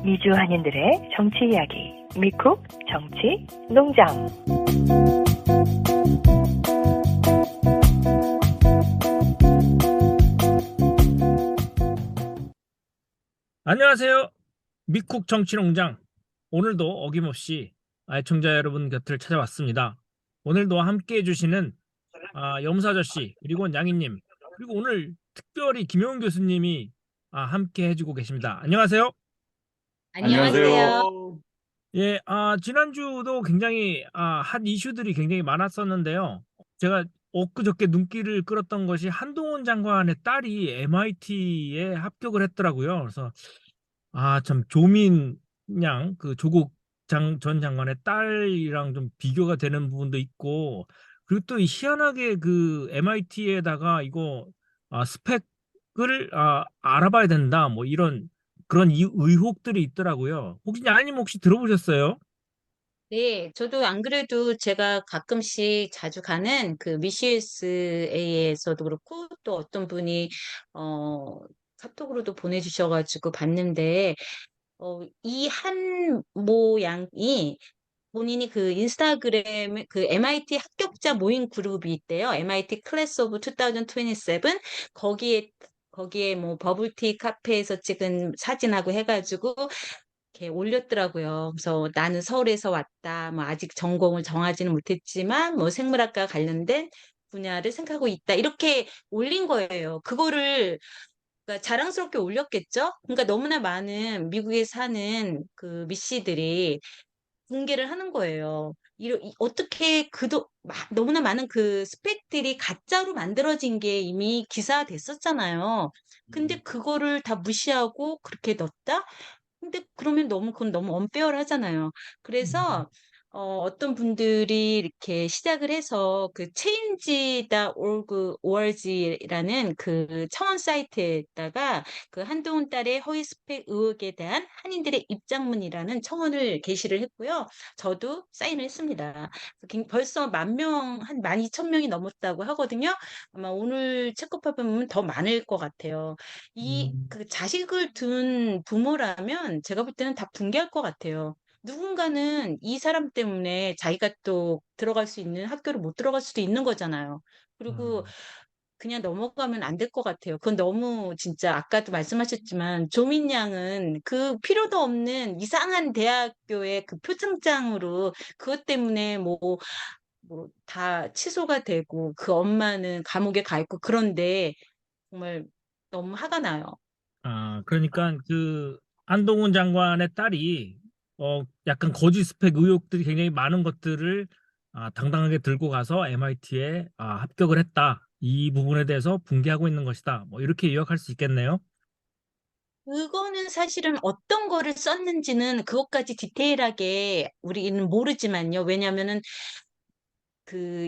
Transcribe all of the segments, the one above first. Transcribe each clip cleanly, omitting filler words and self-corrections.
미주 한인들의 정치 이야기, 미쿡 정치 농장. 안녕하세요. 미쿡 정치농장. 오늘도 어김없이 애청자 여러분 곁을 찾아왔습니다. 오늘도 함께 해주시는 염사저씨, 그리고 양희님, 그리고 오늘 특별히 김용훈 교수님이 함께 해주고 계십니다. 안녕하세요. 안녕하세요. 예, 지난주도 굉장히 핫 이슈들이 굉장히 많았었는데요. 제가 엊그저께 눈길을 끌었던 것이 한동훈 장관의 딸이 MIT에 합격을 했더라고요. 그래서 참 조민 양, 그 조국 전 장관의 딸이랑 좀 비교가 되는 부분도 있고, 그리고 또 희한하게 그 MIT에다가 이거 스펙을 알아봐야 된다, 뭐 이런 그런 의혹들이 있더라고요. 혹시 아님 혹시 들어보셨어요? 네, 저도 안 그래도 제가 가끔씩 자주 가는 그 미시스A에서도 그렇고 또 어떤 분이 어 카톡으로도 보내주셔가지고 봤는데 이 한 모양이 본인이 그 인스타그램 그 MIT 합격자 모임 그룹이 있대요. MIT 클래스 오브 2027 거기에 뭐 버블티 카페에서 찍은 사진하고 해가지고 이렇게 올렸더라고요. 그래서 나는 서울에서 왔다. 뭐 아직 전공을 정하지는 못했지만 뭐 생물학과 관련된 분야를 생각하고 있다. 이렇게 올린 거예요. 그거를 그러니까 자랑스럽게 올렸겠죠? 그러니까 너무나 많은 미국에 사는 그 미씨들이 공개를 하는 거예요. 어떻게 너무나 많은 그 스펙들이 가짜로 만들어진 게 이미 기사됐었잖아요. 근데 그거를 다 무시하고 그렇게 넣었다? 근데 그러면 그건 너무 언페어하잖아요. 그래서 어떤 분들이 이렇게 시작을 해서 그 change.org라는 그 청원 사이트에다가 그 한동훈 딸의 허위 스펙 의혹에 대한 한인들의 입장문이라는 청원을 게시를 했고요. 저도 사인을 했습니다. 벌써 10,000명, 한 12,000명이 넘었다고 하거든요. 아마 오늘 체크해보면 더 많을 것 같아요. 그 자식을 둔 부모라면 제가 볼 때는 다 붕괴할 것 같아요. 누군가는 이 사람 때문에 자기가 또 들어갈 수 있는 학교를 못 들어갈 수도 있는 거잖아요. 그리고 음, 그냥 넘어가면 안 될 것 같아요. 그건 너무 진짜 아까도 말씀하셨지만 조민 양은 그 필요도 없는 이상한 대학교의 그 표창장으로 그것 때문에 뭐 다 취소가 되고 그 엄마는 감옥에 가 있고 그런데 정말 너무 화가 나요. 그러니까 그 한동훈 장관의 딸이 약간 거짓 스펙 의혹들이 굉장히 많은 것들을 당당하게 들고 가서 MIT에 합격을 했다. 이 부분에 대해서 붕괴하고 있는 것이다. 뭐 이렇게 요약할 수 있겠네요. 그거는 사실은 어떤 거를 썼는지는 그것까지 디테일하게 우리는 모르지만요. 왜냐하면은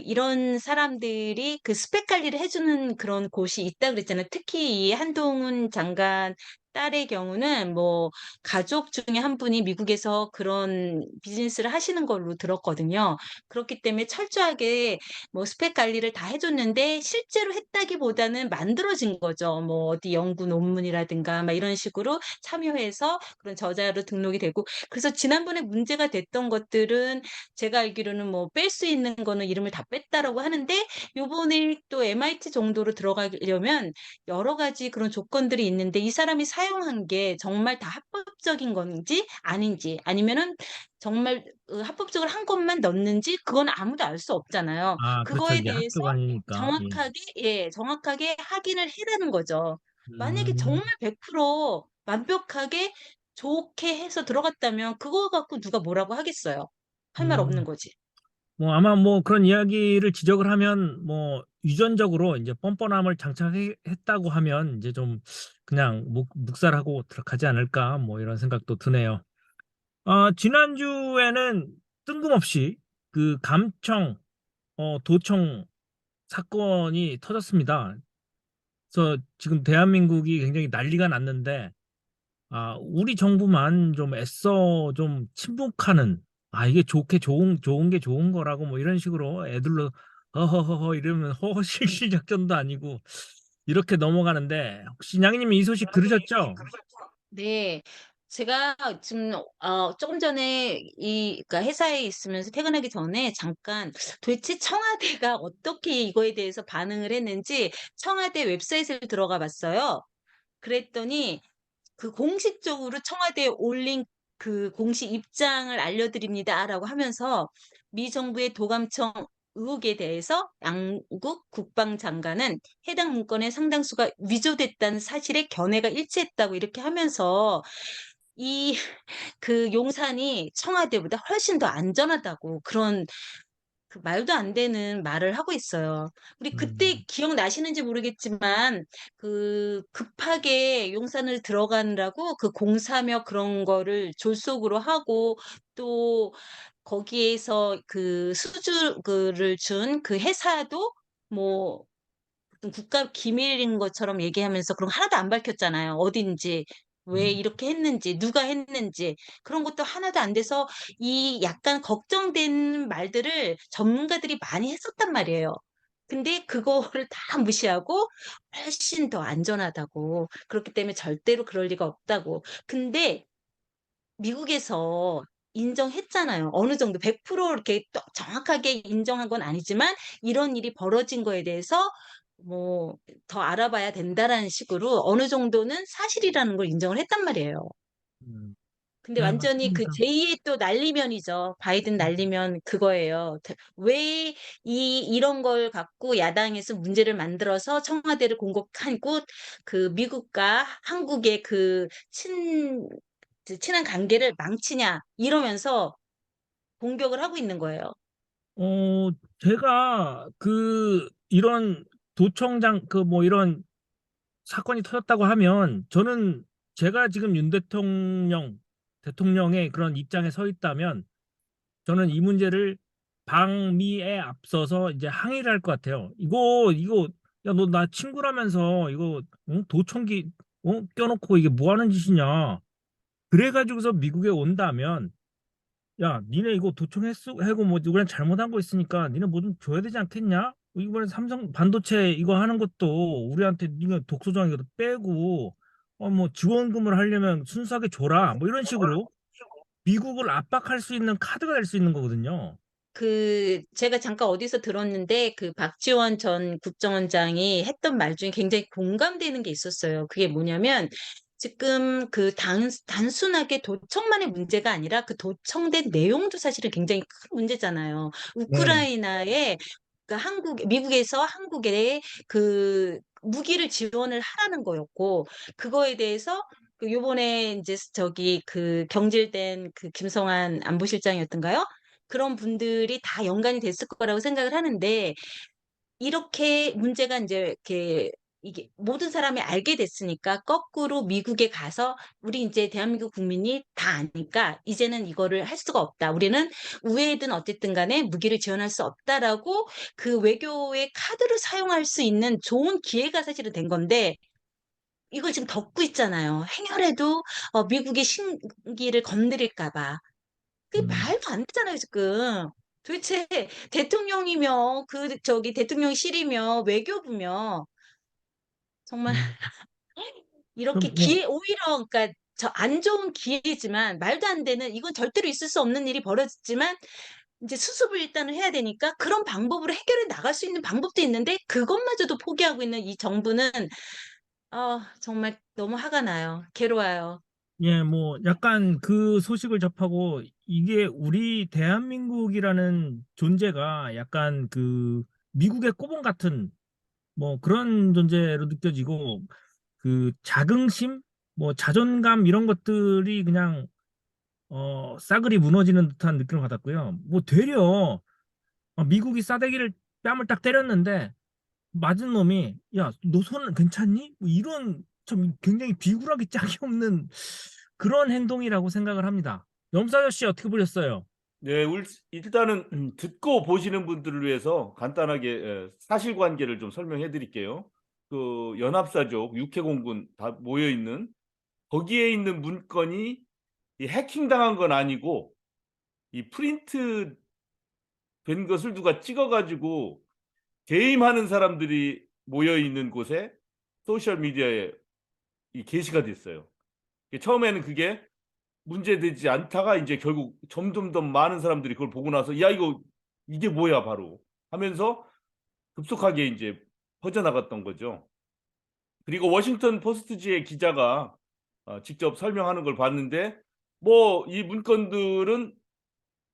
이런 사람들이 그 스펙 관리를 해주는 그런 곳이 있다 그랬잖아요. 특히 이 한동훈 장관 딸의 경우는 뭐 가족 중에 한 분이 미국에서 그런 비즈니스를 하시는 걸로 들었거든요. 그렇기 때문에 철저하게 뭐 스펙 관리를 다 해줬는데 실제로 했다기보다는 만들어진 거죠. 뭐 어디 연구 논문이라든가 막 이런 식으로 참여해서 그런 저자로 등록이 되고 그래서 지난번에 문제가 됐던 것들은 제가 알기로는 뭐 뺄 수 있는 거는 이름을 다 뺐다라고 하는데 요번에 또 MIT 정도로 들어가려면 여러 가지 그런 조건들이 있는데 이 사람이 사용한 게 정말 다 합법적인 건지 아닌지 아니면은 정말 합법적으로 한 것만 넣는지 그건 아무도 알 수 없잖아요. 그렇죠. 그거에 이게 대해서 학교가 아니니까. 예. 정확하게 확인을 해라는 거죠. 만약에 음, 정말 100% 완벽하게 좋게 해서 들어갔다면 그거 갖고 누가 뭐라고 하겠어요. 할 말 없는 음. 거지. 뭐 아마 뭐 그런 이야기를 지적을 하면 뭐 유전적으로 이제 뻔뻔함을 장착했다고 하면 이제 좀 그냥 묵살하고 들어가지 않을까 뭐 이런 생각도 드네요. 지난주에는 뜬금없이 그 감청 도청 사건이 터졌습니다. 그래서 지금 대한민국이 굉장히 난리가 났는데 우리 정부만 좀 애써 좀 침묵하는, 이게 좋은 게 좋은 거라고 뭐 이런 식으로 애들로 허허허허 이러면 허허실실 작전도 아니고 이렇게 넘어가는데, 혹시 양님이 이 소식 들으셨죠? 네. 제가 지금 조금 전에 그러니까 회사에 있으면서 퇴근하기 전에 잠깐 도대체 청와대가 어떻게 이거에 대해서 반응을 했는지 청와대 웹사이트를 들어가 봤어요. 그랬더니 그 공식적으로 청와대에 올린 그 공식 입장을 알려드립니다라고 하면서 미 정부의 도감청 의혹에 대해서 양국 국방장관은 해당 문건의 상당수가 위조됐다는 사실에 견해가 일치했다고 이렇게 하면서 이 그 용산이 청와대보다 훨씬 더 안전하다고 그런 그 말도 안 되는 말을 하고 있어요. 우리 그때 음, 기억나시는지 모르겠지만 그 급하게 용산을 들어가느라고 그 공사며 그런 거를 졸속으로 하고 또 거기에서 그 수주를 준 그 회사도 뭐 어떤 국가 기밀인 것처럼 얘기하면서 그런 거 하나도 안 밝혔잖아요. 어딘지, 왜 음, 이렇게 했는지, 누가 했는지 그런 것도 하나도 안 돼서 이 약간 걱정되는 말들을 전문가들이 많이 했었단 말이에요. 근데 그거를 다 무시하고 훨씬 더 안전하다고. 그렇기 때문에 절대로 그럴 리가 없다고. 근데 미국에서 인정했잖아요. 어느 정도 100% 이렇게 또 정확하게 인정한 건 아니지만 이런 일이 벌어진 거에 대해서 뭐 더 알아봐야 된다라는 식으로 어느 정도는 사실이라는 걸 인정을 했단 말이에요. 음. 근데 네, 완전히 그 맞습니다. 제2의 또 날리면이죠. 바이든 날리면 그거예요. 왜 이런 걸 갖고 야당에서 문제를 만들어서 청와대를 공격하고 그 미국과 한국의 그 친한 관계를 망치냐 이러면서 공격을 하고 있는 거예요. 어, 제가 이런 도청장 뭐 이런 사건이 터졌다고 하면 저는 제가 지금 윤 대통령의 그런 입장에 서 있다면 저는 이 문제를 방미에 앞서서 이제 항의를 할 것 같아요. 이거 야 너 나 친구라면서 이거 도청기 껴놓고 이게 뭐 하는 짓이냐. 그래가지고서 미국에 온다면 야 니네 이거 도청했어 해고 뭐 우리랑 잘못한 거 있으니까 니네 뭐 좀 줘야 되지 않겠냐? 이번에 삼성 반도체 이거 하는 것도 우리한테 니네 독소장 이거 빼고 뭐 지원금을 하려면 순수하게 줘라 뭐 이런 식으로 미국을 압박할 수 있는 카드가 될 수 있는 거거든요. 제가 잠깐 어디서 들었는데 그 박지원 전 국정원장이 했던 말 중에 굉장히 공감되는 게 있었어요. 그게 뭐냐면 지금 그 단순하게 도청만의 문제가 아니라 그 도청된 내용도 사실은 굉장히 큰 문제잖아요. 네. 우크라이나에 미국에서 한국에 그 무기를 지원을 하라는 거였고, 그거에 대해서 그 요번에 이제 저기 그 경질된 그 김성한 안보실장이었던가요? 그런 분들이 다 연관이 됐을 거라고 생각을 하는데, 이렇게 문제가 이제 이렇게 이게 모든 사람이 알게 됐으니까 거꾸로 미국에 가서 우리 이제 대한민국 국민이 다 아니까 이제는 이거를 할 수가 없다. 우리는 우회든 어쨌든 간에 무기를 지원할 수 없다라고 그 외교의 카드를 사용할 수 있는 좋은 기회가 사실은 된 건데 이걸 지금 덮고 있잖아요. 행여라도 미국의 신기를 건드릴까 봐. 그게 음, 말도 안 되잖아요, 지금. 도대체 대통령이며 그 저기 대통령실이며 외교부며 정말 음, 이렇게 그럼 뭐, 오히려 그러니까 저 안 좋은 기회지만 말도 안 되는 이건 절대로 있을 수 없는 일이 벌어졌지만 이제 수습을 일단은 해야 되니까 그런 방법으로 해결해 나갈 수 있는 방법도 있는데 그것마저도 포기하고 있는 이 정부는 정말 너무 화가 나요. 괴로워요. 예, 뭐, 약간 그 소식을 접하고 이게 우리 대한민국이라는 존재가 약간 미국의 꼬봉 같은 뭐 그런 존재로 느껴지고 자긍심, 뭐 자존감 이런 것들이 그냥 싸그리 무너지는 듯한 느낌을 받았고요. 뭐 되려 미국이 싸대기를 뺨을 딱 때렸는데 맞은 놈이 야, 너 손 괜찮니? 뭐 이런 참 굉장히 비굴하게 짝이 없는 그런 행동이라고 생각을 합니다. 염사저 씨 어떻게 보셨어요? 네, 일단은 듣고 보시는 분들을 위해서 간단하게 사실관계를 좀 설명해 드릴게요. 그 연합사족 육해공군 다 모여 있는 거기에 있는 문건이 이 해킹당한 건 아니고 이 프린트 된 것을 누가 찍어 가지고 게임하는 사람들이 모여 있는 곳에 소셜 미디어에 이 게시가 됐어요. 처음에는 그게 문제되지 않다가 이제 결국 점점 더 많은 사람들이 그걸 보고 나서 야 이게 뭐야 바로 하면서 급속하게 이제 퍼져나갔던 거죠. 그리고 워싱턴 포스트지의 기자가 직접 설명하는 걸 봤는데 뭐 이 문건들은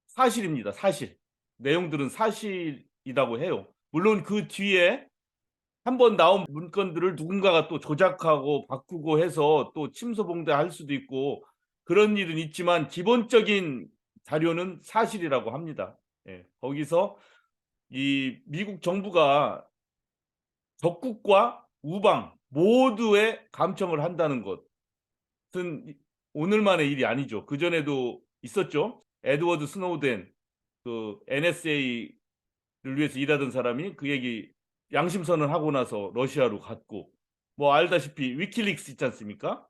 사실입니다. 사실. 내용들은 사실이라고 해요. 물론 그 뒤에 한 번 나온 문건들을 누군가가 또 조작하고 바꾸고 해서 또 침소봉대할 수도 있고 그런 일은 있지만 기본적인 자료는 사실이라고 합니다. 예. 거기서 이 미국 정부가 적국과 우방 모두에 감청을 한다는 것은 오늘만의 일이 아니죠. 그전에도 있었죠. 에드워드 스노우덴 그 NSA를 위해서 일하던 사람이 그 얘기 양심선언 하고 나서 러시아로 갔고 뭐 알다시피 위키릭스 있지 않습니까?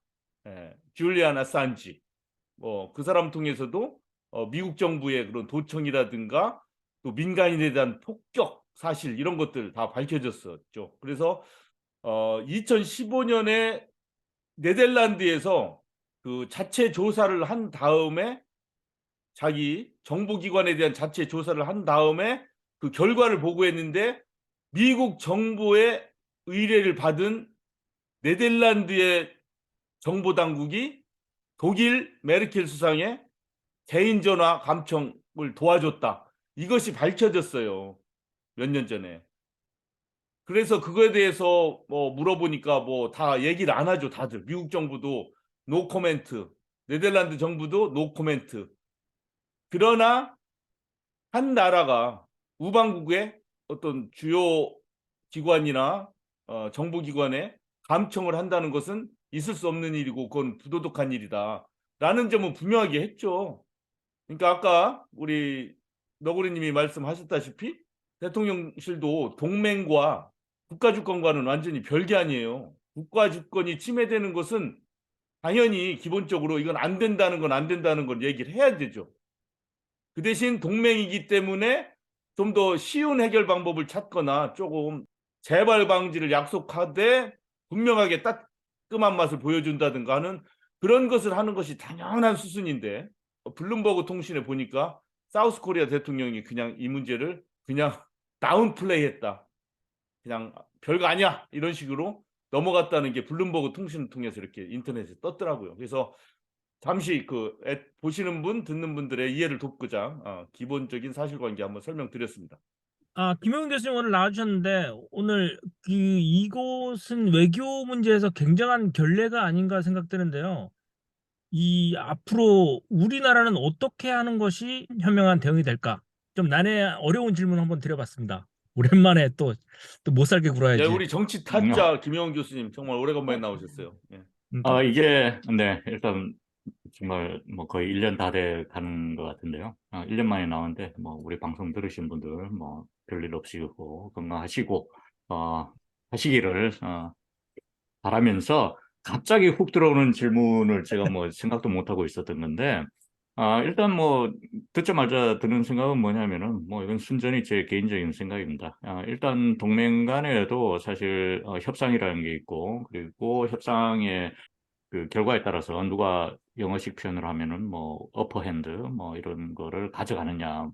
예, 줄리안 아산지 뭐 그 사람 통해서도 미국 정부의 그런 도청이라든가 또 민간인에 대한 폭격 사실 이런 것들 다 밝혀졌었죠. 그래서 2015년에 네덜란드에서 그 자체 조사를 한 다음에 자기 정보기관에 대한 자체 조사를 한 다음에 그 결과를 보고했는데 미국 정부의 의뢰를 받은 네덜란드의 정보당국이 독일 메르켈 수상의 개인전화 감청을 도와줬다. 이것이 밝혀졌어요. 몇 년 전에. 그래서 그거에 대해서 뭐 물어보니까 뭐 다 얘기를 안 하죠. 다들. 미국 정부도 노 코멘트, 네덜란드 정부도 노 코멘트. 그러나 한 나라가 우방국의 어떤 주요 기관이나 정보기관에 감청을 한다는 것은 있을 수 없는 일이고 그건 부도덕한 일이다. 라는 점은 분명하게 했죠. 그러니까 아까 우리 너구리님이 말씀하셨다시피 대통령실도 동맹과 국가주권과는 완전히 별개 아니에요. 국가주권이 침해되는 것은 당연히 기본적으로 이건 안 된다는 건 안 된다는 걸 얘기를 해야 되죠. 그 대신 동맹이기 때문에 좀 더 쉬운 해결 방법을 찾거나 조금 재발 방지를 약속하되 분명하게 따끔한 맛을 보여준다든가 하는 그런 것을 하는 것이 당연한 수순인데 블룸버그 통신에 보니까 사우스 코리아 대통령이 그냥 이 문제를 그냥 다운플레이했다. 그냥 별거 아니야 이런 식으로 넘어갔다는 게 블룸버그 통신을 통해서 이렇게 인터넷에 떴더라고요. 그래서 잠시 보시는 분, 듣는 분들의 이해를 돕고자 기본적인 사실관계 한번 설명드렸습니다. 김영훈 교수님 오늘 나와주셨는데 오늘 이곳은 외교 문제에서 굉장한 결례가 아닌가 생각되는데요. 이 앞으로 우리나라는 어떻게 하는 것이 현명한 대응이 될까? 좀 난해 어려운 질문 한번 드려봤습니다. 오랜만에 또 못 살게 네, 굴어야지. 우리 정치 타짜 김영훈 교수님 정말 오래간만에 나오셨어요. 예. 이게, 네, 일단, 정말, 뭐, 거의 1년 다 돼 가는 것 같은데요. 1년 만에 나왔는데, 뭐, 우리 방송 들으신 분들, 뭐, 별일 없으시고, 건강하시고, 하시기를, 바라면서, 갑자기 훅 들어오는 질문을 제가 뭐, 생각도 못하고 있었던 건데, 일단 뭐, 듣자마자 드는 생각은 뭐냐면은, 뭐, 이건 순전히 제 개인적인 생각입니다. 일단 동맹 간에도 사실, 협상이라는 게 있고, 그리고 협상의 그 결과에 따라서 누가 영어식 표현을 하면은 뭐 어퍼핸드 뭐 이런 거를 가져가느냐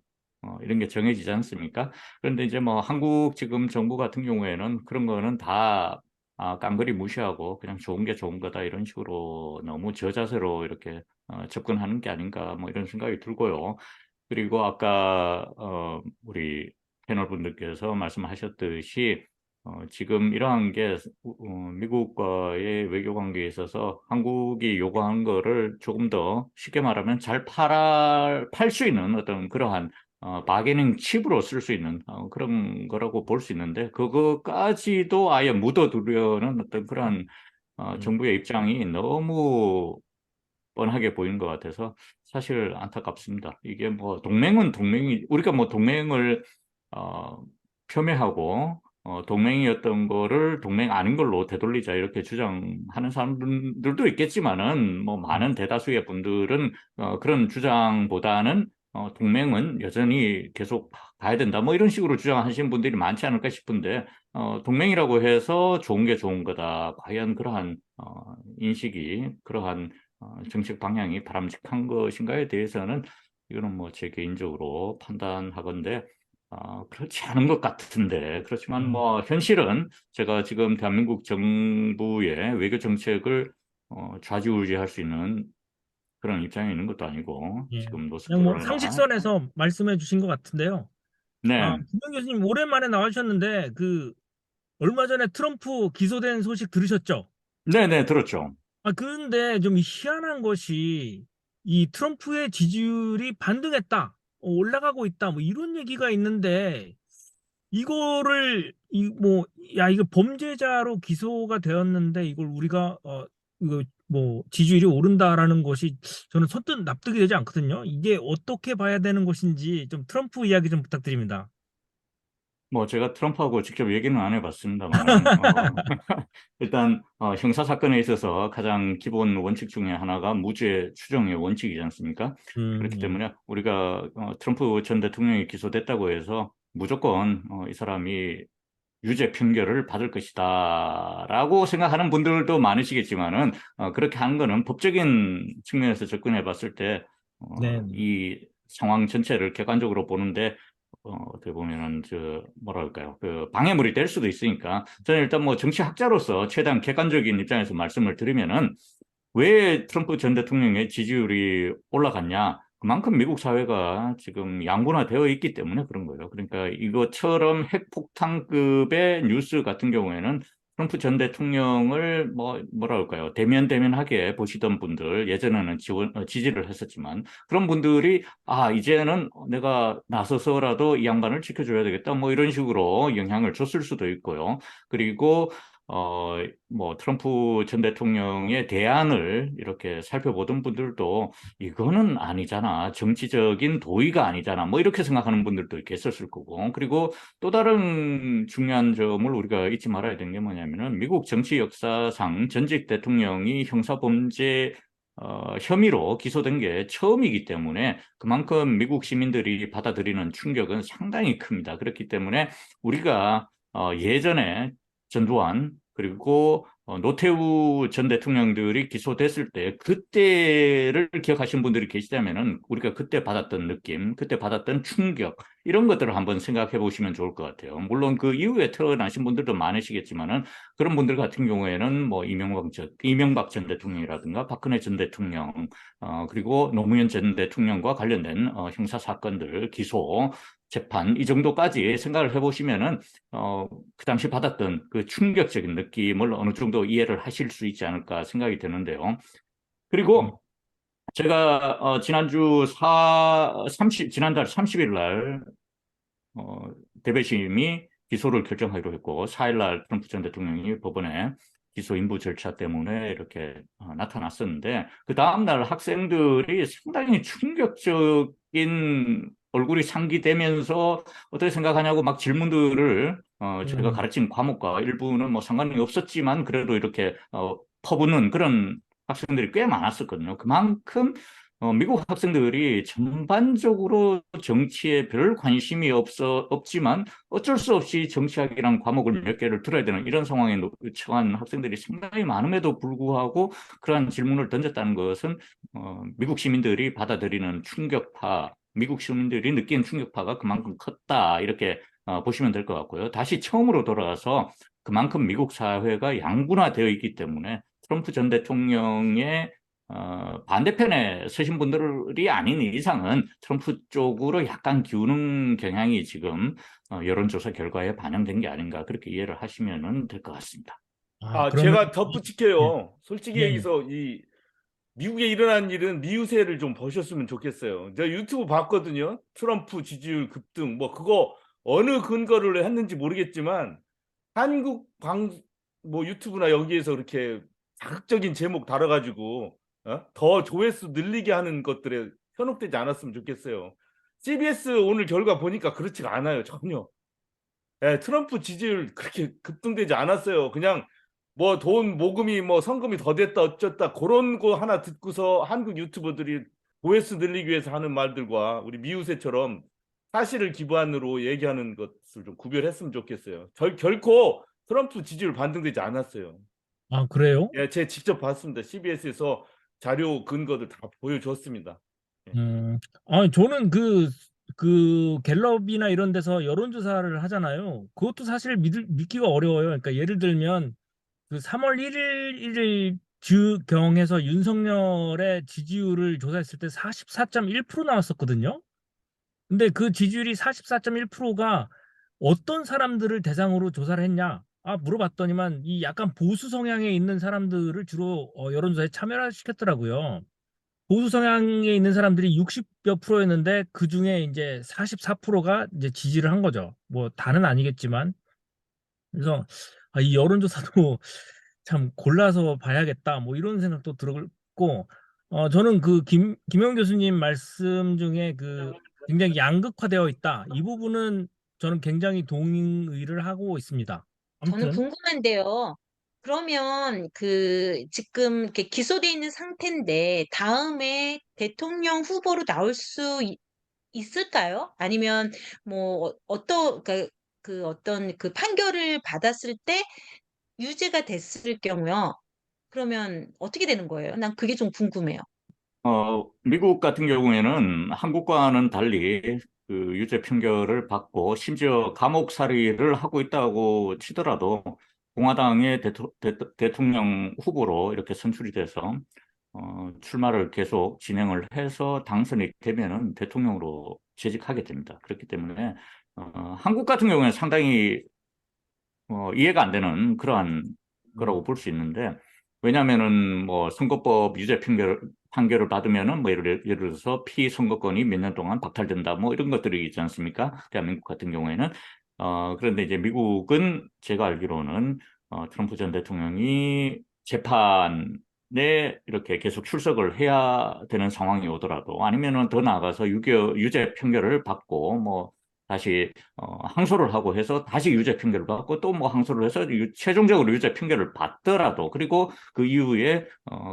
이런 게 정해지지 않습니까? 그런데 이제 뭐 한국 지금 정부 같은 경우에는 그런 거는 다 깡그리 무시하고 그냥 좋은 게 좋은 거다 이런 식으로 너무 저자세로 이렇게 접근하는 게 아닌가 뭐 이런 생각이 들고요. 그리고 아까 우리 패널 분들께서 말씀하셨듯이 지금 이러한 게 미국과의 외교 관계에 있어서 한국이 요구한 거를 조금 더 쉽게 말하면 잘 팔 수 있는 어떤 그러한 바게닝 칩으로 쓸 수 있는 그런 거라고 볼 수 있는데 그거까지도 아예 묻어두려는 어떤 그러한 정부의 입장이 너무 뻔하게 보이는 것 같아서 사실 안타깝습니다. 이게 뭐 동맹은 동맹이 우리가 뭐 동맹을 폄훼하고 동맹이었던 거를 동맹 아닌 걸로 되돌리자 이렇게 주장하는 사람들도 있겠지만은 뭐 많은 대다수의 분들은 그런 주장보다는 동맹은 여전히 계속 가야 된다 뭐 이런 식으로 주장하시는 분들이 많지 않을까 싶은데 동맹이라고 해서 좋은 게 좋은 거다 과연 그러한 인식이 그러한 정책 방향이 바람직한 것인가에 대해서는 이거는 뭐 제 개인적으로 판단하건대 그렇지 않은 것 같은데 그렇지만 뭐 현실은 제가 지금 대한민국 정부의 외교 정책을 좌지우지할 수 있는 그런 입장에 있는 것도 아니고 예. 지금 그냥 뭐 노스코로나 상식선에서 말씀해 주신 것 같은데요. 네, 김명 교수님 오랜만에 나와주셨는데 그 얼마 전에 트럼프 기소된 소식 들으셨죠? 네, 네, 들었죠. 그런데 좀 희한한 것이 이 트럼프의 지지율이 반등했다, 올라가고 있다, 뭐 이런 얘기가 있는데 이거를 야 이거 범죄자로 기소가 되었는데 이걸 우리가 이거 뭐 지지율이 오른다라는 것이 저는 선뜻 납득이 되지 않거든요. 이게 어떻게 봐야 되는 것인지 좀 트럼프 이야기 좀 부탁드립니다. 뭐 제가 트럼프하고 직접 얘기는 안 해봤습니다만은 일단 형사 사건에 있어서 가장 기본 원칙 중에 하나가 무죄 추정의 원칙이지 않습니까? 그렇기 예. 때문에 우리가 트럼프 전 대통령이 기소됐다고 해서 무조건 이 사람이 유죄 판결을 받을 것이다라고 생각하는 분들도 많으시겠지만은 그렇게 하는 거는 법적인 측면에서 접근해 봤을 때 네. 이 상황 전체를 객관적으로 보는데 어떻게 보면은 뭐랄까요, 그 방해물이 될 수도 있으니까 저는 일단 뭐 정치학자로서 최대한 객관적인 입장에서 말씀을 드리면은 왜 트럼프 전 대통령의 지지율이 올라갔냐? 그만큼 미국 사회가 지금 양분화되어 있기 때문에 그런 거예요. 그러니까 이것처럼 핵폭탄급의 뉴스 같은 경우에는 트럼프 전 대통령을 뭐라 할까요? 대면대면하게 보시던 분들, 예전에는 지지를 했었지만 그런 분들이 이제는 내가 나서서라도 이 양반을 지켜줘야 되겠다. 뭐 이런 식으로 영향을 줬을 수도 있고요. 그리고 뭐 트럼프 전 대통령의 대안을 이렇게 살펴보던 분들도 이거는 아니잖아. 정치적인 도의가 아니잖아. 뭐 이렇게 생각하는 분들도 이렇게 있었을 거고. 그리고 또 다른 중요한 점을 우리가 잊지 말아야 되는 게 뭐냐면은 미국 정치 역사상 전직 대통령이 형사범죄 혐의로 기소된 게 처음이기 때문에 그만큼 미국 시민들이 받아들이는 충격은 상당히 큽니다. 그렇기 때문에 우리가 예전에 전두환 그리고 노태우 전 대통령들이 기소됐을 때 그때를 기억하시는 분들이 계시다면은 우리가 그때 받았던 느낌, 그때 받았던 충격 이런 것들을 한번 생각해 보시면 좋을 것 같아요. 물론 그 이후에 태어나신 분들도 많으시겠지만은 그런 분들 같은 경우에는 뭐 이명박 전 대통령이라든가 박근혜 전 대통령 그리고 노무현 전 대통령과 관련된 형사 사건들 기소 재판 이 정도까지 생각을 해보시면은 그 당시 받았던 그 충격적인 느낌을 어느 정도 이해를 하실 수 있지 않을까 생각이 드는데요. 그리고 제가 지난달 30일 날 대배심이 기소를 결정하기로 했고 4일 날 트럼프 전 대통령이 법원에 기소 인부 절차 때문에 이렇게 나타났었는데 그 다음날 학생들이 상당히 충격적인 얼굴이 상기되면서 어떻게 생각하냐고 막 질문들을 제가 가르친 과목과 일부는 뭐 상관이 없었지만 그래도 이렇게 퍼붓는 그런 학생들이 꽤 많았었거든요. 그만큼 미국 학생들이 전반적으로 정치에 별 관심이 없지만 어쩔 수 없이 정치학이란 과목을 몇 개를 들어야 되는 이런 상황에 처한 학생들이 상당히 많음에도 불구하고 그러한 질문을 던졌다는 것은 미국 시민들이 받아들이는 충격파, 미국 시민들이 느끼는 충격파가 그만큼 컸다 이렇게 보시면 될 것 같고요. 다시 처음으로 돌아가서 그만큼 미국 사회가 양분화되어 있기 때문에 트럼프 전 대통령의 반대편에 서신 분들이 아닌 이상은 트럼프 쪽으로 약간 기우는 경향이 지금 여론조사 결과에 반영된 게 아닌가 그렇게 이해를 하시면 될 것 같습니다. 그러면 제가 예, 덧붙일게요. 솔직히 예, 얘기해서 이 미국에 일어난 일은 미우새를 좀 보셨으면 좋겠어요. 제가 유튜브 봤거든요. 트럼프 지지율 급등 뭐 그거 어느 근거를 했는지 모르겠지만 한국 뭐 유튜브나 여기에서 이렇게 자극적인 제목 달아가지고 더 조회수 늘리게 하는 것들에 현혹되지 않았으면 좋겠어요. CBS 오늘 결과 보니까 그렇지가 않아요. 전혀. 예, 트럼프 지지율 그렇게 급등되지 않았어요. 그냥 뭐 돈 모금이 뭐 성금이 더 됐다 어쩌다 그런 거 하나 듣고서 한국 유튜버들이 조회수 늘리기 위해서 하는 말들과 우리 미우새처럼 사실을 기반으로 얘기하는 것을 좀 구별했으면 좋겠어요. 결코 트럼프 지지율 반등되지 않았어요. 그래요? 예, 제가 직접 봤습니다. CBS에서 자료 근거들 다 보여줬습니다. 저는 갤럽이나 이런 데서 여론조사를 하잖아요. 그것도 사실 믿기가 어려워요. 그러니까 예를 들면 그 3월 1일 주경에서 윤석열의 지지율을 조사했을 때 44.1% 나왔었거든요. 근데 그 지지율이 44.1%가 어떤 사람들을 대상으로 조사를 했냐? 물어봤더니만 이 약간 보수 성향에 있는 사람들을 주로 여론조사에 참여를 시켰더라고요. 보수 성향에 있는 사람들이 60몇 프로였는데 그 중에 이제 44%가 이제 지지를 한 거죠. 뭐 다는 아니겠지만. 그래서 이 여론조사도 참 골라서 봐야겠다. 뭐 이런 생각도 들었고, 저는 김영 교수님 말씀 중에 굉장히 양극화되어 있다. 이 부분은 저는 굉장히 동의를 하고 있습니다. 저는 아무튼, 궁금한데요. 그러면 지금 이렇게 기소돼 있는 상태인데 다음에 대통령 후보로 나올 수 있을까요? 아니면 뭐 어떤 판결을 받았을 때 유죄가 됐을 경우요. 그러면 어떻게 되는 거예요? 난 그게 좀 궁금해요. 미국 같은 경우에는 한국과는 달리 그 유죄 판결을 받고 심지어 감옥살이를 하고 있다고 치더라도 공화당의 대통령 후보로 이렇게 선출이 돼서 출마를 계속 진행을 해서 당선이 되면은 대통령으로 재직하게 됩니다. 그렇기 때문에 한국 같은 경우에는 상당히 이해가 안 되는 그러한 거라고 볼 수 있는데, 왜냐하면은 뭐 선거법 유죄 판결을 받으면은 뭐 예를 들어서 피선거권이 몇 년 동안 박탈된다 뭐 이런 것들이 있지 않습니까? 대한민국 같은 경우에는. 그런데 이제 미국은 제가 알기로는 트럼프 전 대통령이 재판에 이렇게 계속 출석을 해야 되는 상황이 오더라도, 아니면은 더 나아가서 유죄 판결을 받고 뭐 다시 항소를 하고 해서 다시 유죄 판결을 받고 또 뭐 항소를 해서 최종적으로 유죄 판결을 받더라도, 그리고 그 이후에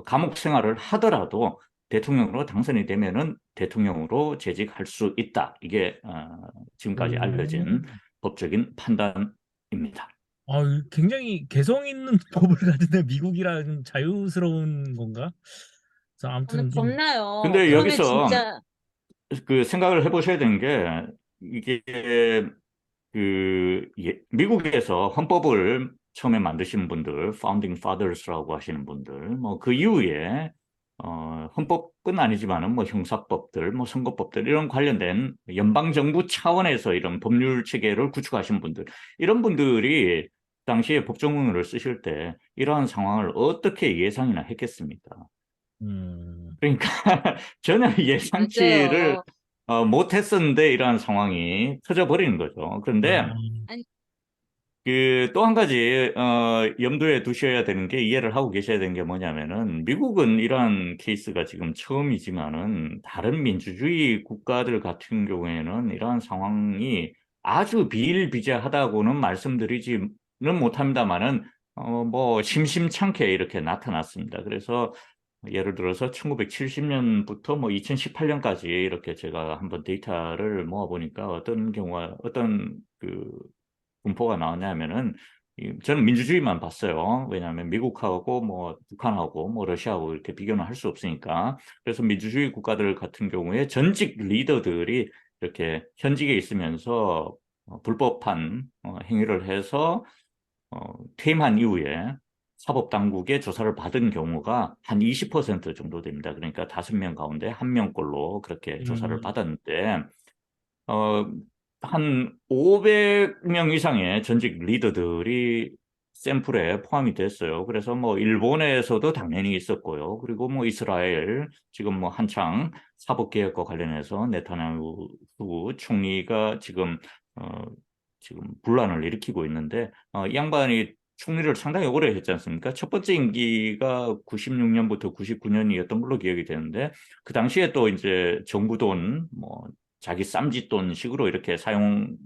감옥 생활을 하더라도 대통령으로 당선이 되면은 대통령으로 재직할 수 있다. 이게 지금까지 알려진 음, 법적인 판단입니다. 굉장히 개성 있는 법을 가진데 미국이랑 자유스러운 건가? 그래서 저는 아무튼 좀, 겁나요. 근데 그러면 여기서 진짜 그 생각을 해보셔야 되는 게, 이게 미국에서 헌법을 처음에 만드신 분들, Founding Fathers라고 하시는 분들, 뭐 그 이후에 헌법은 아니지만은 뭐 형사법들, 뭐 선거법들 이런 관련된 연방 정부 차원에서 이런 법률 체계를 구축하신 분들, 이런 분들이 당시에 법조문을 쓰실 때 이러한 상황을 어떻게 예상이나 했겠습니까? 음, 그러니까 전혀 예상치를 맞아요. 못했었는데 이러한 상황이 터져버리는 거죠. 그런데 아, 아니, 그 또 한 가지 염두에 두셔야 되는 게, 이해를 하고 계셔야 되는 게 뭐냐면은, 미국은 이러한 케이스가 지금 처음이지만은 다른 민주주의 국가들 같은 경우에는 이러한 상황이 아주 비일비재하다고는 말씀드리지는 못합니다만은 뭐 심심찮게 이렇게 나타났습니다. 그래서 예를 들어서 1970년부터 뭐 2018년까지 이렇게 제가 한번 데이터를 모아보니까 어떤 분포가 나왔냐면은, 저는 민주주의만 봤어요. 왜냐하면 미국하고 뭐 북한하고 뭐 러시아하고 이렇게 비교는 할 수 없으니까. 그래서 민주주의 국가들 같은 경우에 전직 리더들이 이렇게 현직에 있으면서 불법한 행위를 해서 퇴임한 이후에 사법당국의 조사를 받은 경우가 한 20% 정도 됩니다. 그러니까 5명 가운데 1명꼴로 그렇게 조사를 음, 받았는데, 어, 한 500명 이상의 전직 리더들이 샘플에 포함이 됐어요. 그래서 뭐 일본에서도 당연히 있었고요. 그리고 뭐 이스라엘, 지금 뭐 한창 사법개혁과 관련해서 네타냐후 총리가 어, 지금 분란을 일으키고 있는데, 이 양반이 총리를 상당히 오래 했지 않습니까? 첫 번째 임기가 96년부터 99년이었던 걸로 기억이 되는데, 그 당시에 또 이제 정부 돈, 뭐 자기 쌈짓돈 식으로 이렇게 사용한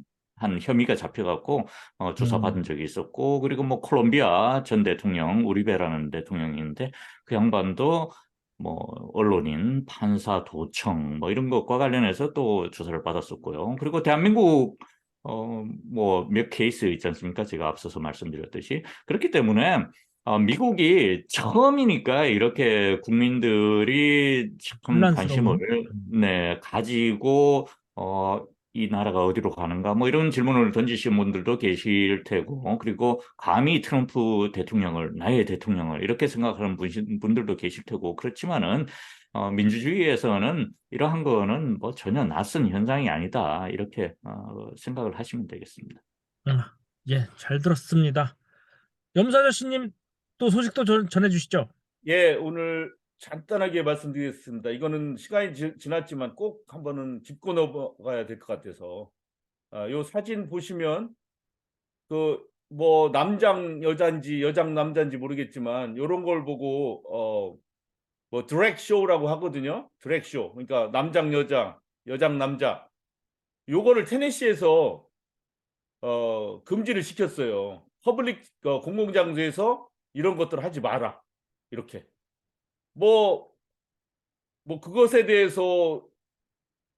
혐의가 잡혀갖고 조사받은 음, 적이 있었고, 그리고 뭐 콜롬비아 전 대통령 우리베라는 대통령인데, 그 양반도 뭐 언론인, 판사, 도청 뭐 이런 것과 관련해서 또 조사를 받았었고요. 그리고 대한민국 뭐 몇 케이스 있지 않습니까? 제가 앞서서 말씀드렸듯이. 그렇기 때문에 미국이 처음이니까 이렇게 국민들이 참 관심을 혼란스러운. 네, 가지고 이 나라가 어디로 가는가 뭐 이런 질문을 던지신 분들도 계실 테고 그리고 감히 트럼프 대통령을 나의 대통령을 이렇게 생각하는 분들도 계실 테고 그렇지만은 민주주의에서는 이러한 거는 뭐 전혀 낯선 현상이 아니다 이렇게 생각을 하시면 되겠습니다. 예, 잘 들었습니다. 염소 아저씨님 또 소식도 전해주시죠. 예, 오늘 간단하게 말씀드리겠습니다. 이거는 시간이 지났지만 꼭 한번은 짚고 넘어가야 될 것 같아서 요 사진 보시면 그 뭐 남장 여잔지 여장 남잔지 모르겠지만 요런 걸 보고 뭐 드랙 쇼라고 하거든요. 드랙 쇼. 그러니까 남장 여장, 여장 남자. 요거를 테네시에서 금지를 시켰어요. 퍼블릭 공공장소에서 이런 것들을 하지 마라. 이렇게. 뭐 그것에 대해서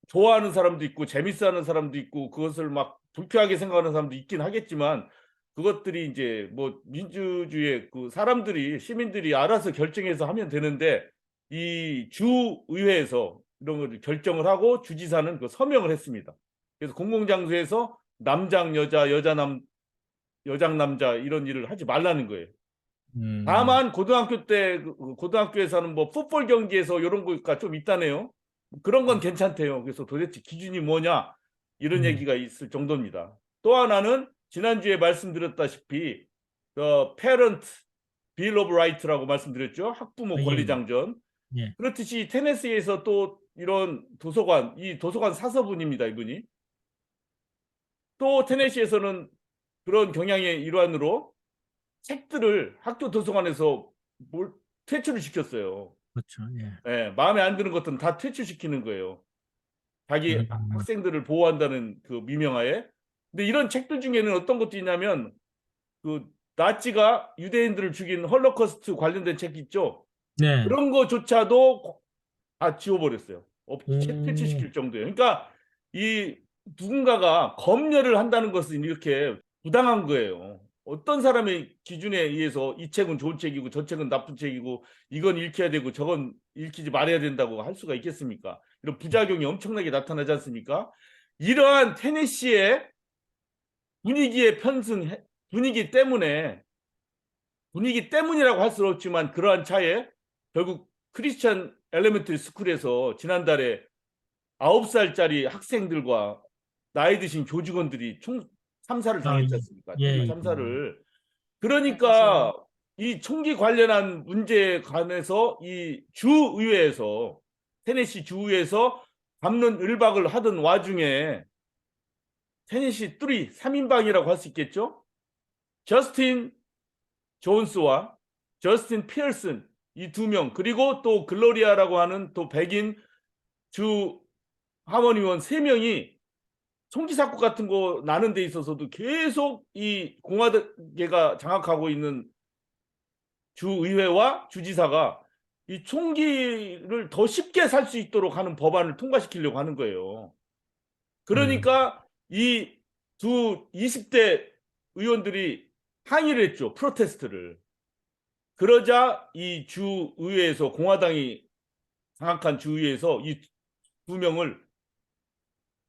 좋아하는 사람도 있고 재밌어하는 사람도 있고 그것을 막 불쾌하게 생각하는 사람도 있긴 하겠지만 그것들이 이제 뭐 민주주의의 그 사람들이 시민들이 알아서 결정해서 하면 되는데 이 주의회에서 이런 걸 결정을 하고 주지사는 그 서명을 했습니다. 그래서 공공장소에서 남장 여자, 여장 남자 이런 일을 하지 말라는 거예요. 다만 고등학교 때 고등학교에서는 뭐 풋볼 경기에서 이런 거가 좀 있다네요. 그런 건 괜찮대요. 그래서 도대체 기준이 뭐냐 이런 얘기가 있을 정도입니다. 또 하나는 지난주에 말씀드렸다시피 Parent Bill of Right라고 말씀드렸죠. 학부모 권리장전. 예. 그렇듯이 테네시에서 또 이런 도서관, 이 도서관 사서분입니다. 이분이. 또 테네시에서는 그런 경향의 일환으로 책들을 학교 도서관에서 퇴출을 시켰어요. 그렇죠. 예. 예, 마음에 안 드는 것들은 다 퇴출시키는 거예요. 자기 학생들을 보호한다는 그 미명하에. 근데 이런 책들 중에는 어떤 것도 있냐면 그 나치가 유대인들을 죽인 헐로코스트 관련된 책 있죠. 네. 그런 거조차도 다 지워버렸어요. 퇴출시킬 정도예요. 그러니까 이 누군가가 검열을 한다는 것은 이렇게 부당한 거예요. 어떤 사람의 기준에 의해서 이 책은 좋은 책이고 저 책은 나쁜 책이고 이건 읽혀야 되고 저건 읽히지 말아야 된다고 할 수가 있겠습니까? 이런 부작용이 엄청나게 나타나지 않습니까? 이러한 테네시의 분위기의 분위기 때문이라고 할 수는 없지만 그러한 차에 결국 크리스천 엘레멘터리 스쿨에서 지난달에 9살짜리 학생들과 나이 드신 교직원들이 총 참사를 당했지 않습니까? 예. 참사를. 그러니까 이 총기 관련한 문제에 관해서 이 주의회에서 테네시 주의회에서 잡는 을박을 하던 와중에 테네시 3인방이라고 할 수 있겠죠? 저스틴 존스와 저스틴 피어슨 이 두 명 그리고 또 글로리아라고 하는 또 백인 주 하원의원 3명이 총기 사건 같은 거 나는 데 있어서도 계속 이 공화계가 장악하고 있는 주의회와 주지사가 이 총기를 더 쉽게 살 수 있도록 하는 법안을 통과시키려고 하는 거예요. 그러니까 이 두 20대 의원들이 항의를 했죠. 프로테스트를. 그러자 이 주의회에서 공화당이 장악한 주의회에서 이 2명을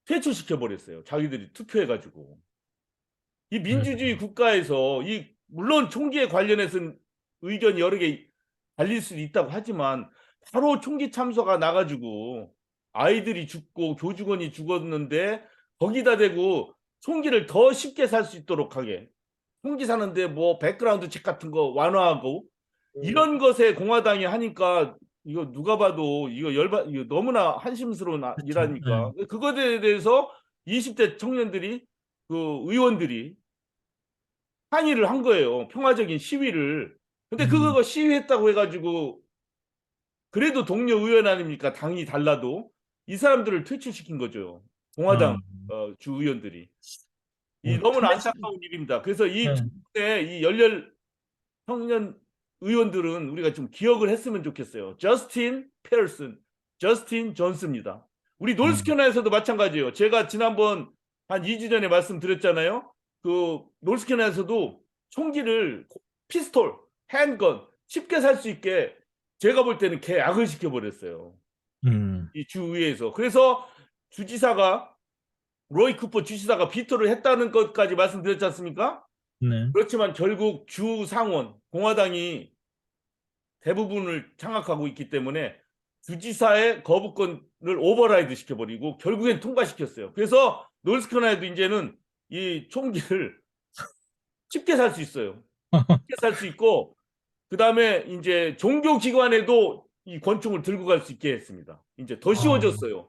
퇴출시켜 버렸어요. 자기들이 투표해가지고. 이 민주주의 국가에서 물론 총기에 관련해서는 의견이 여러 개 갈릴 수도 있다고 하지만 바로 총기 참사가 나가지고 아이들이 죽고 교직원이 죽었는데 거기다 대고 총기를 더 쉽게 살 수 있도록 하게 총기 사는데 뭐 백그라운드 책 같은 거 완화하고 이런 것에 공화당이 하니까 이거 누가 봐도 이거 이거 너무나 한심스러운 일하니까 그것에 대해서 20대 청년들이 그 의원들이 항의를 한 거예요. 평화적인 시위를. 근데 그거 시위했다고 해가지고 그래도 동료 의원 아닙니까? 당이 달라도 이 사람들을 퇴출시킨 거죠. 공화당 주 의원들이. 이 너무나 안타까운 일입니다. 그래서 이 열렬 청년 의원들은 우리가 좀 기억을 했으면 좋겠어요. 저스틴 페어슨, 저스틴 존스입니다. 우리 노스캐롤라이나에서도 마찬가지예요. 제가 지난번 한 2주 전에 말씀드렸잖아요. 그 노스캐롤라이나에서도 총기를 피스톨, 핸건 쉽게 살 수 있게 제가 볼 때는 계약을 시켜버렸어요. 이 주의회에서. 그래서 주지사가 로이 쿠퍼 주지사가 비토를 했다는 것까지 말씀드렸지 않습니까? 네. 그렇지만 결국 주 상원 공화당이 대부분을 장악하고 있기 때문에 주지사의 거부권을 오버라이드 시켜버리고 결국엔 통과시켰어요. 그래서 노스캐롤라이나도 이제는 이 총기를 쉽게 살 수 있어요. 쉽게 살 수 있고 그다음에 이제 종교기관에도 이 권총을 들고 갈 수 있게 했습니다. 이제 더 쉬워졌어요.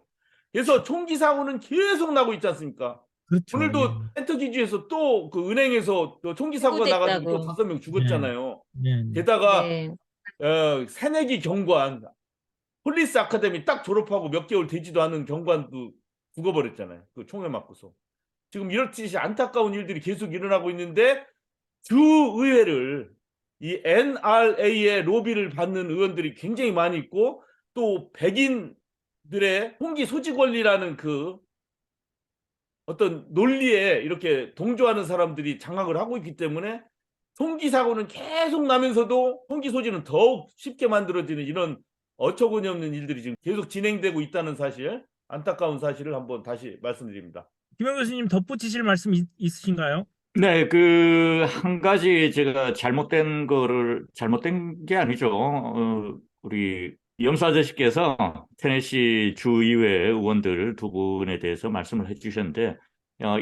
그래서 총기 사고는 계속 나고 있지 않습니까? 그렇죠. 오늘도 켄터키주에서 또 그 은행에서 또 총기 사고가 나가지고 또 신고됐다고. 5명 죽었잖아요. 네. 네. 게다가 네. 새내기 경관 폴리스 아카데미 딱 졸업하고 몇 개월 되지도 않은 경관도 죽어버렸잖아요. 그 총에 맞고서. 지금 이렇듯이 안타까운 일들이 계속 일어나고 있는데 주의회를 이 NRA의 로비를 받는 의원들이 굉장히 많이 있고 또 백인들의 총기 소지 권리라는 그 어떤 논리에 이렇게 동조하는 사람들이 장악을 하고 있기 때문에 총기 사고는 계속 나면서도 총기 소지는 더욱 쉽게 만들어지는 이런 어처구니 없는 일들이 지금 계속 진행되고 있다는 사실, 안타까운 사실을 한번 다시 말씀드립니다. 김영 교수님 덧붙이실 말씀 있으신가요? 네, 한 가지 제가 잘못된 게 아니죠. 우리 염소 아저씨께서 테네시 주의회 의원들 두 분에 대해서 말씀을 해주셨는데,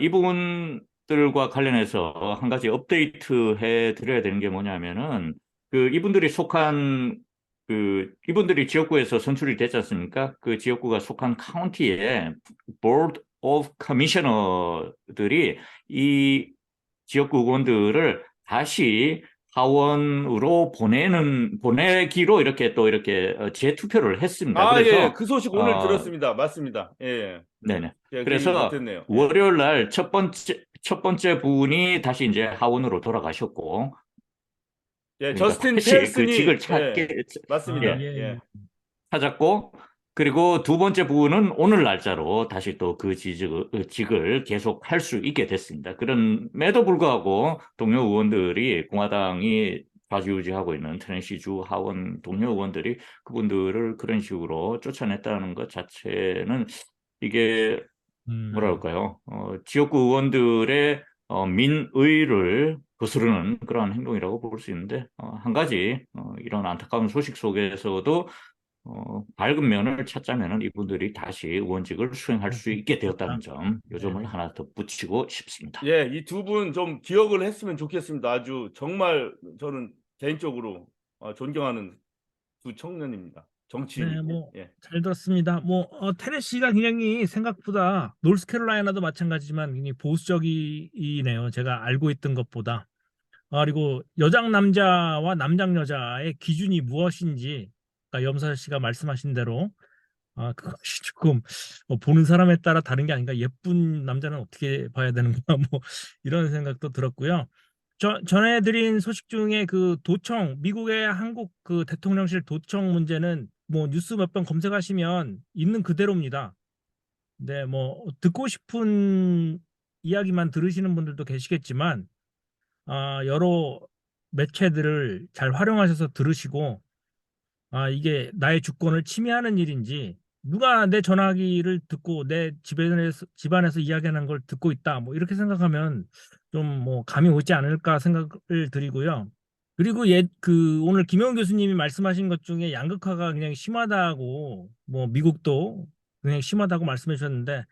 이분들과 관련해서 한 가지 업데이트 해 드려야 되는 게 뭐냐면은, 이분들이 지역구에서 선출이 됐지 않습니까? 그 지역구가 속한 카운티에 보드 오브 커미셔너들이 이 지역구 의원들을 다시 하원으로 보내기로 이렇게 재투표를 했습니다. 그래서 예, 그 소식 오늘 들었습니다. 맞습니다. 예. 네네. 예, 그래서 못했네요. 예. 월요일 날 첫 번째 분이 다시 이제 하원으로 돌아가셨고, 예, 그러니까 저스틴 다시 펠슨이 그 직을 찾게 맞습니다. 예. 예. 찾았고, 그리고 두 번째 부분은 오늘 날짜로 다시 또 그 직을 계속 할 수 있게 됐습니다. 그럼에도 불구하고 동료 의원들이 공화당이 좌지우지하고 있는 테네시주 하원 동료 의원들이 그분들을 그런 식으로 쫓아냈다는 것 자체는 이게 뭐랄까요? 지역구 의원들의 민의를 거스르는 그러한 행동이라고 볼 수 있는데, 한 가지 이런 안타까운 소식 속에서도 밝은 면을 찾자면은 이분들이 다시 의원직을 수행할 수 있게 되었다는 점, 요 점을 하나 더 붙이고 싶습니다. 예, 이 두 분 좀 기억을 했으면 좋겠습니다. 아주 정말 저는 개인적으로 존경하는 두 청년입니다. 정치인이고. 네, 뭐 예. 잘 들었습니다. 테네시가 굉장히 생각보다 노스캐롤라이나도 마찬가지지만 굉장히 보수적이네요. 제가 알고 있던 것보다. 그리고 여장 남자와 남장 여자의 기준이 무엇인지, 아까 염사 씨가 말씀하신 대로 그것이 조금 보는 사람에 따라 다른 게 아닌가. 예쁜 남자는 어떻게 봐야 되는가, 뭐 이런 생각도 들었고요. 전해드린 소식 중에 그 도청, 미국의 한국 그 대통령실 도청 문제는 뭐 뉴스 몇 번 검색하시면 있는 그대로입니다. 근데 뭐 듣고 싶은 이야기만 들으시는 분들도 계시겠지만 여러 매체들을 잘 활용하셔서 들으시고 이게 나의 주권을 침해하는 일인지, 누가 내 전화기를 듣고 내 집안에서 이야기하는 걸 듣고 있다, 뭐 이렇게 생각하면 좀 뭐 감이 오지 않을까 생각을 드리고요. 그리고 오늘 김영훈 교수님이 말씀하신 것 중에 양극화가 그냥 심하다고, 뭐 미국도 그냥 심하다고 말씀해 주셨는데,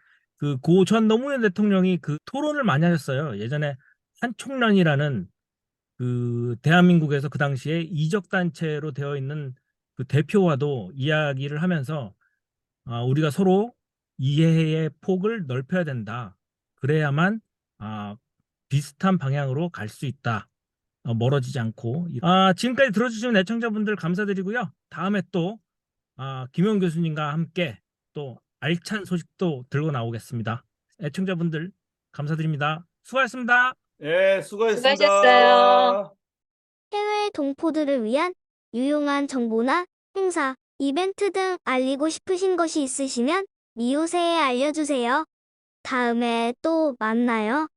고 전 노무현 대통령이 그 토론을 많이 하셨어요. 예전에 한총련이라는 대한민국에서 그 당시에 이적단체로 되어 있는 그 대표와도 이야기를 하면서 우리가 서로 이해의 폭을 넓혀야 된다. 그래야만 비슷한 방향으로 갈 수 있다. 멀어지지 않고. 지금까지 들어주신 애청자분들 감사드리고요. 다음에 또 김용 교수님과 함께 또 알찬 소식도 들고 나오겠습니다. 애청자분들 감사드립니다. 수고하셨습니다. 예, 수고하셨습니다. 수고하셨어요. 해외 동포들을 위한 유용한 정보나 행사, 이벤트 등 알리고 싶으신 것이 있으시면 미우새에 알려주세요. 다음에 또 만나요.